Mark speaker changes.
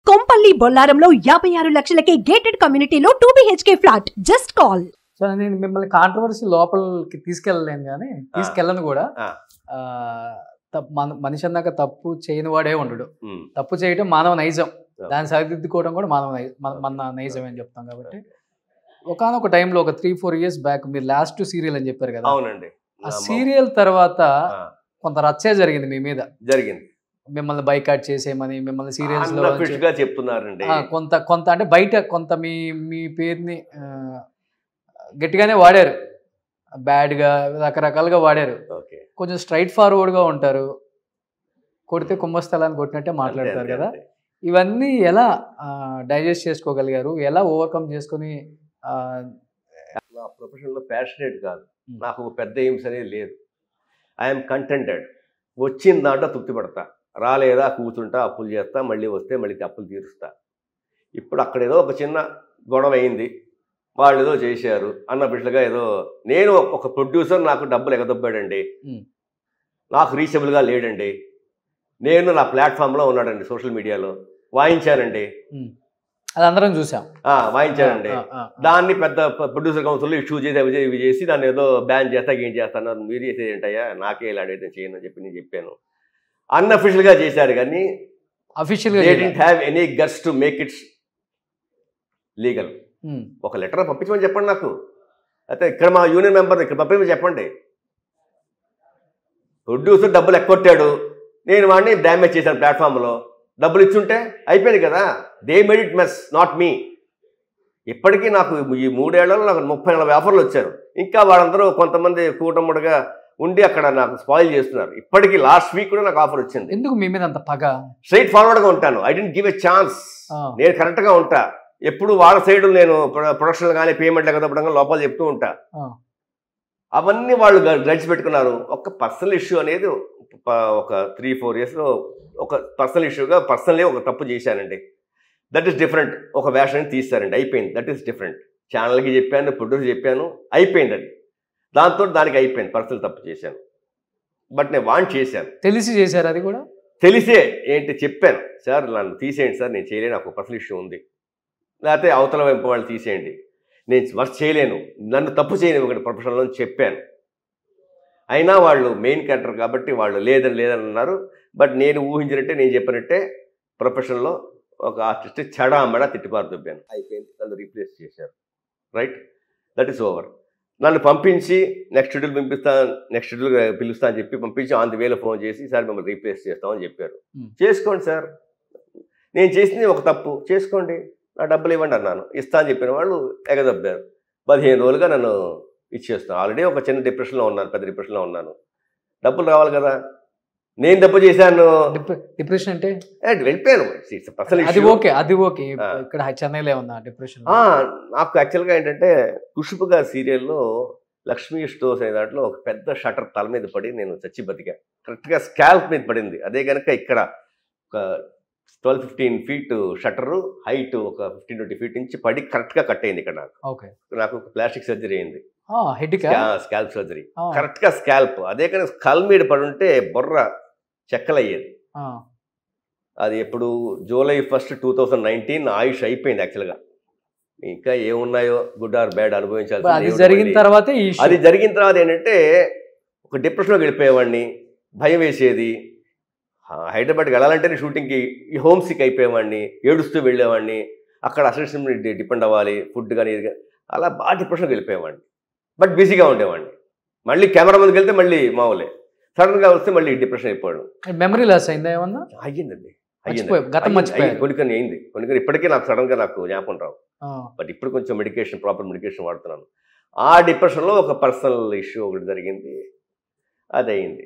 Speaker 1: Kompally బొల్లారంలో 56 లక్షలకే gated కమ్యూనిటీలో 2 BHK flat. Just call.
Speaker 2: So నేను మిమ్మల్ని కాంట్రవర్సీ లోపలికి తీసుకెళ్ళలేను కానీ తీసుకెళ్ళను కూడా. మనిషి అన్నాక తప్పు చేయని వాడే ఉండడు. తప్పు చేయడం మానవ నైజం, దాన్ని సరిదిద్దుకోవడం కూడా మన నైజం అని చెప్తాం. కాబట్టి ఒకనొక టైంలో ఒక 3-4 years బ్యాక్ మీరు లాస్ట్ సీరియల్ అని చెప్పారు కదా.
Speaker 3: అవునండి.
Speaker 2: ఆ సీరియల్ తర్వాత కొంత రచ్చే జరిగింది మీ మీద.
Speaker 3: జరిగింది.
Speaker 2: మిమ్మల్ని బైకాట్ చేసేయమని, మిమ్మల్ని సీరియల్స్ లో
Speaker 3: చెప్తున్నారండి.
Speaker 2: కొంత అంటే బయట కొంత మీ పేరుని గట్టిగానే వాడారు, బ్యాడ్ గా రకరకాలుగా వాడారు. కొంచెం స్ట్రైట్ ఫార్వర్డ్ గా ఉంటారు, కొడితే కుంభస్థలాన్ని కొట్టినట్టే మాట్లాడతారు కదా. ఇవన్నీ ఎలా డైజెస్ట్ చేసుకోగలిగారు, ఎలా ఓవర్కమ్ చేసుకుని?
Speaker 3: నా ప్రొఫెషన్లో ప్యాషనేట్ కాదు, నాకు పెద్ద ఎయిమ్స్ అనేది లేదు. ఐఎమ్ కంటెంటెడ్. వచ్చిన దాంట్లో తృప్తి పడతా, రాలేదా కూర్చుంటా, అప్పులు చేస్తా, మళ్ళీ వస్తే మళ్ళీ అప్పులు తీరుస్తా. ఇప్పుడు అక్కడ ఏదో ఒక చిన్న గొడవ అయింది, వాళ్ళు ఏదో చేశారు అన్న బిడ్డగా ఏదో. నేను ఒక ప్రొడ్యూసర్, నాకు డబ్బులు ఎగదొబ్బాడండి, నాకు రీచబుల్గా లేడండి. నేను నా ప్లాట్ఫామ్లో ఉన్నాడండి, సోషల్ మీడియాలో వాయించానండి,
Speaker 2: అది అందరం చూసాం,
Speaker 3: వాయించానండి. దాన్ని పెద్ద ప్రొడ్యూసర్ కౌన్సిల్లో ఇష్యూ చేసి అవి ఇవి చేసి దాన్ని ఏదో బ్యాన్ చేస్తా, ఏం చేస్తున్నారు, మీరు చేసేది ఏంటయ్యా, నాకే ఇలా అడిగితే చేయను అని చెప్పి నేను చెప్పాను. అన్అఫిషియల్గా చేశారు కానీ
Speaker 2: అఫీషియల్గా
Speaker 3: they didn't have any guts to make its legal. ఒక లెటర్ పంపించమని చెప్పండి నాకు, అయితే ఇక్కడ మా యూనియన్ మెంబర్ ఇక్కడ పంపించమని చెప్పండి. ప్రొడ్యూసర్ డబ్బులు ఎక్కొట్టాడు, నేను వాడిని డ్యామేజ్ చేశాను ప్లాట్ఫామ్లో, డబ్బులు ఇచ్చుంటే అయిపోయింది కదా. They made it mess, not me. ఇప్పటికీ నాకు ఈ 3 ఏళ్లలో నాకు 30-40 ఆఫర్లు వచ్చారు. ఇంకా వాళ్ళందరూ కొంతమంది కూటముడుగా ఉండి అక్కడ నాకు స్పాయిల్ చేస్తున్నారు. ఇప్పటికీ లాస్ట్ వీక్ కూడా నాకు ఆఫర్ వచ్చింది.
Speaker 2: ఎందుకు మీ మీద అంత పగ?
Speaker 3: స్ట్రైట్ ఫార్వర్డ్గా ఉంటాను, I didn't give a chance. నేను కరెక్ట్గా ఉంటా, ఎప్పుడు వాళ్ళ సైడ్ నేను ప్రొడక్షన్ కానీ పేమెంట్ ఎగదప్పడం లోపాలు చెప్తూ ఉంటా. అవన్నీ వాళ్ళు గ్రడ్జ్ పెట్టుకున్నారు. ఒక పర్సనల్ ఇష్యూ అనేది ఒక 3-4 yearsలో ఒక పర్సనల్ ఇష్యూగా పర్సనలీ ఒక తప్పు చేశానండి. That is different. ఒక వేషాన్ని తీస్తారండి, అయిపోయింది. That is different. ఛానల్కి చెప్పాను, ప్రొడ్యూసర్ చెప్పాను, అయిపోయింది. అది దాంతో దానికి అయిపోయింది. పర్సనల్ తప్పు చేశాను, బట్ నేను వాంట్ చేశాను.
Speaker 2: తెలిసి చేశారు? అది కూడా
Speaker 3: తెలిసే ఏంటి చెప్పాను, సార్ నన్ను తీసేయండి సార్, నేను చేయలేను, నాకు పర్సనల్ ఇష్యూ ఉంది, లేకపోతే అవతల వైపు వాళ్ళు తీసేయండి, నేను వర్క్ చేయలేను, నన్ను తప్పు చేయను ఒకటి ప్రొఫెషన్లో చెప్పాను. అయినా వాళ్ళు మెయిన్ క్యారెక్టర్ కాబట్టి వాళ్ళు లేదని అన్నారు. బట్ నేను ఊహించినట్టే, నేను చెప్పినట్టే ప్రొఫెషన్లో ఒక ఆర్టిస్ట్ చెడామెడా తిట్టిపారు దుబ్బాను. అయిపోయింది, నన్ను రీప్లేస్ చేశారు. Right, that is over. నన్ను పంపించి నెక్స్ట్ షెడ్యూల్ పిలుస్తా అని చెప్పి పంపించి ఆన్ ది వేలో ఫోన్ చేసి, సార్ మిమ్మల్ని రీప్లేస్ చేస్తామని చెప్పారు. చేసుకోండి సార్, నేను చేసింది ఒక తప్పు, చేసుకోండి, నా డబ్బులు ఇవ్వండి అన్నాను. ఇస్తా అని చెప్పిన వాళ్ళు ఎగదబ్బారు. 15 రోజులుగా నన్ను ఇచ్చేస్తాను. ఆల్రెడీ ఒక చిన్న డిప్రెషన్లో ఉన్నాను, పెద్ద డిప్రెషన్లో ఉన్నాను. డబ్బులు రావాలి కదా. నేను తప్పు చేశాను.
Speaker 2: డిప్రెషన్ అంటే
Speaker 3: వెళ్ళిపోయాను.
Speaker 2: అది ఓకే. ఇక్కడ చెన్నైలో ఉన్నా డిప్రెషన్.
Speaker 3: నాకు యాక్చువల్గా ఏంటంటే ఖుష్బు గారి సీరియల్లో లక్ష్మీ స్టోర్స్ అనే దాంట్లో ఒక పెద్ద షటర్ తల మీద పడి నేను చచ్చి బతికా. కరెక్ట్గా స్కాల్ప్ మీద పడింది. అదే కనుక ఇక్కడ ఒక 12-15 feet షటరు, హైట్ ఒక 15-20 feet నుంచి పడి కరెక్ట్గా కట్ అయింది ఇక్కడ. నాకు ప్లాస్టిక్ సర్జరీ అయింది, స్కాల్ప్ సర్జరీ, కరెక్ట్గా స్కాల్ప్. అదే కానీ స్కల్ మీద పడి ఉంటే బొర్ర చెక్కలయ్యేది. అది ఎప్పుడు July 1st, 2019 ఆయుష్ అయిపోయింది యాక్చువల్గా. ఇంకా ఏమున్నాయో గుడ్ ఆర్ బ్యాడ్ అనుభవించాలి. అది జరిగిన తర్వాత ఏంటంటే ఒక డిప్రెషన్లోకి వెళ్ళిపోయేవాడిని, భయం వేసేది. హైదరాబాద్కి వెళ్ళాలంటేనే షూటింగ్కి హోమ్ సిక్ అయిపోయేవాడిని, ఏడుస్తూ వెళ్ళేవాడిని. అక్కడ అసిస్టెంట్ డిపెండ్ అవ్వాలి, ఫుడ్ కానీ ఇది కానీ, అలా బాగా డిప్రెషన్కి వెళ్ళిపోయేవాడిని. బట్ బిజీగా ఉండేవాడిని. మళ్ళీ కెమెరా ముందుకు వెళ్తే మళ్ళీ మామూలే, సడన్గా వస్తే మళ్ళీ డిప్రెషన్ అయిపోయాడు.
Speaker 2: మెమరీ లాస్ అయిందా ఏమన్నా?
Speaker 3: అయ్యిందండి, కొన్ని అయింది. కొన్ని ఇప్పటికీ నాకు సడన్గా నాకు జ్ఞాపకం రావు. బట్ ఇప్పుడు కొంచెం ప్రాపర్ మెడికేషన్ వాడుతున్నాను. ఆ డిప్రెషన్లో ఒక పర్సనల్ ఇష్యూ ఒకటి జరిగింది, అది అయింది.